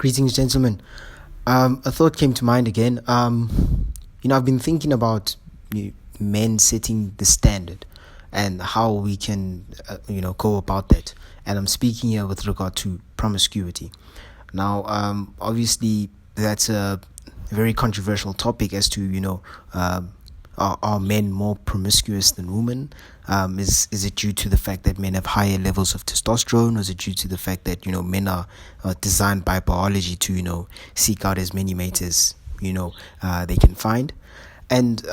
Greetings, gentlemen. A thought came to mind again. I've been thinking about men setting the standard and how we can, go about that. And I'm speaking here with regard to promiscuity. Now, obviously, that's a very controversial topic as to, are men more promiscuous than women? Is it due to the fact that men have higher levels of testosterone, or is it due to the fact that men are designed by biology to seek out as many mates as they can find? And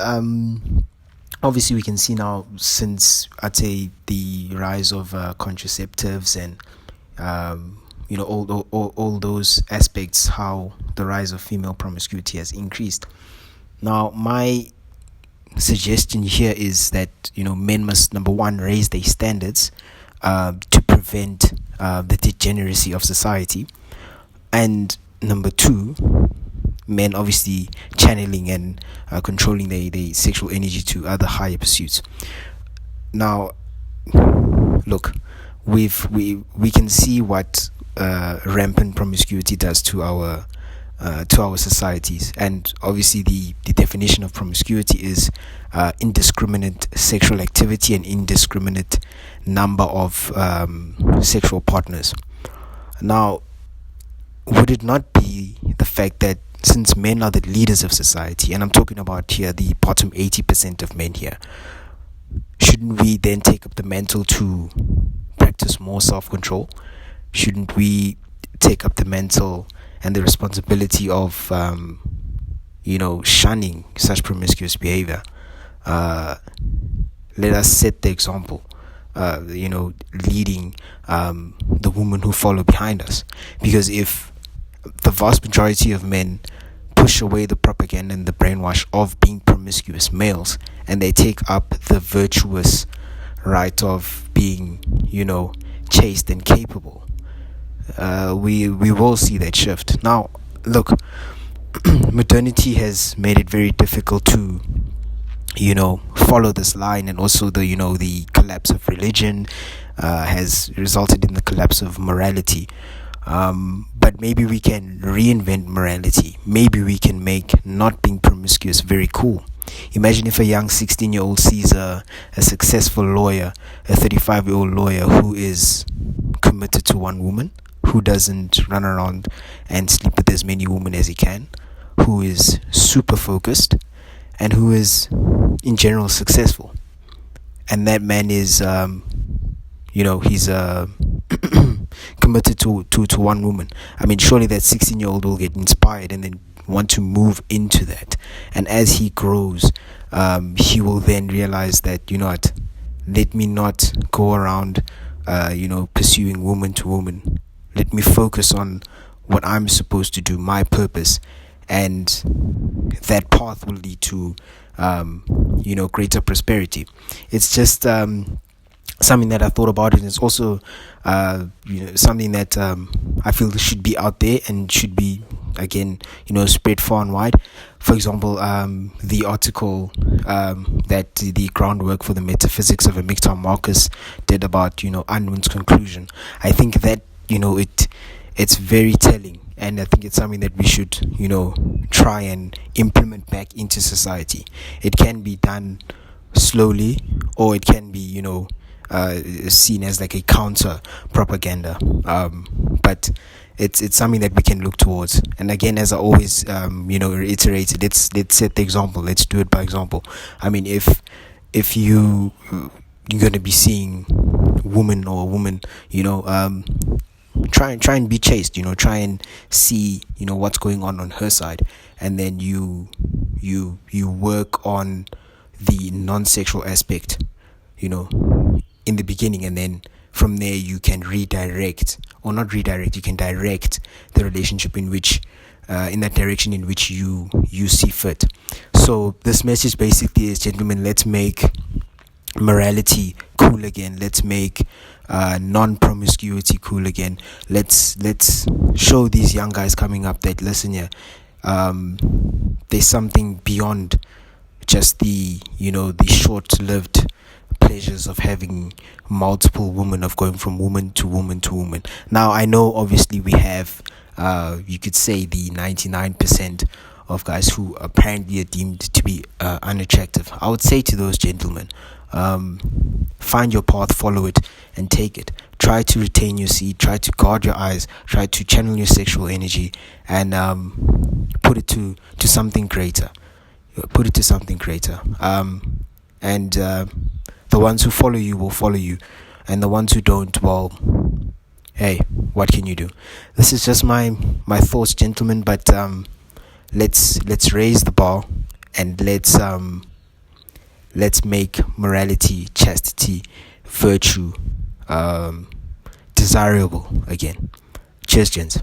obviously we can see now, since I'd say the rise of contraceptives and all those aspects, how the rise of female promiscuity has increased. Now, my suggestion here is that men must, number one, raise their standards to prevent the degeneracy of society, and number two, men obviously channeling and controlling their sexual energy to other higher pursuits. Now, look, we can see what rampant promiscuity does to our societies, and obviously the definition of promiscuity is indiscriminate sexual activity and indiscriminate number of sexual partners. Now, would it not be the fact that since men are the leaders of society, and I'm talking about here the bottom 80% of men here, shouldn't we then take up the mantle to practice more self-control? Shouldn't we take up the mantle and the responsibility of shunning such promiscuous behavior? Let us set the example, leading the women who follow behind us. Because if the vast majority of men push away the propaganda and the brainwash of being promiscuous males, and they take up the virtuous right of being chaste and capable, we will see that shift. Now, look, modernity has made it very difficult to follow this line, and also the collapse of religion has resulted in the collapse of morality. But maybe we can reinvent morality. Maybe we can make not being promiscuous very cool. Imagine if a young 16-year-old sees a successful lawyer, a 35-year-old lawyer who is committed to one woman, who doesn't run around and sleep with as many women as he can, who is super focused, and who is in general successful. And that man is he's committed to one woman. I mean, surely that 16-year-old will get inspired and then want to move into that. And as he grows, he will then realize that let me not go around pursuing woman to woman. Let me focus on what I'm supposed to do, my purpose, and that path will lead to greater prosperity. It's just something that I thought about, and it's also something that I feel should be out there and should be spread far and wide. For example, the article that the groundwork for the metaphysics of MGTOW Marcus did about Unwin's conclusion. I think that it's very telling, and I think it's something that we should try and implement back into society. It can be done slowly, or it can be seen as like a counter propaganda, but it's something that we can look towards. And again, as I always reiterate, let's set the example. Let's do it by example. I mean, if you're going to be seeing woman or a woman, try and be chaste, try and see what's going on her side, and then you work on the non-sexual aspect in the beginning, and then from there you can you can direct the relationship in that direction in which you see fit. So this message basically is, gentlemen, let's make morality cool again. Let's make non-promiscuity cool again. Let's show these young guys coming up that, listen here, there's something beyond just the short-lived pleasures of having multiple women, of going from woman to woman to woman. Now, I know obviously we have you could say the 99% of guys who apparently are deemed to be unattractive. I would say to those gentlemen, find your path, follow it, and take it. Try to retain your seed, try to guard your eyes, try to channel your sexual energy, and put it to something greater. Put it to something greater. And the ones who follow you will follow you, and the ones who don't, well, hey, what can you do? This is just my thoughts, gentlemen. But let's raise the bar, and let's make morality, chastity, virtue desirable again. Cheers, gents.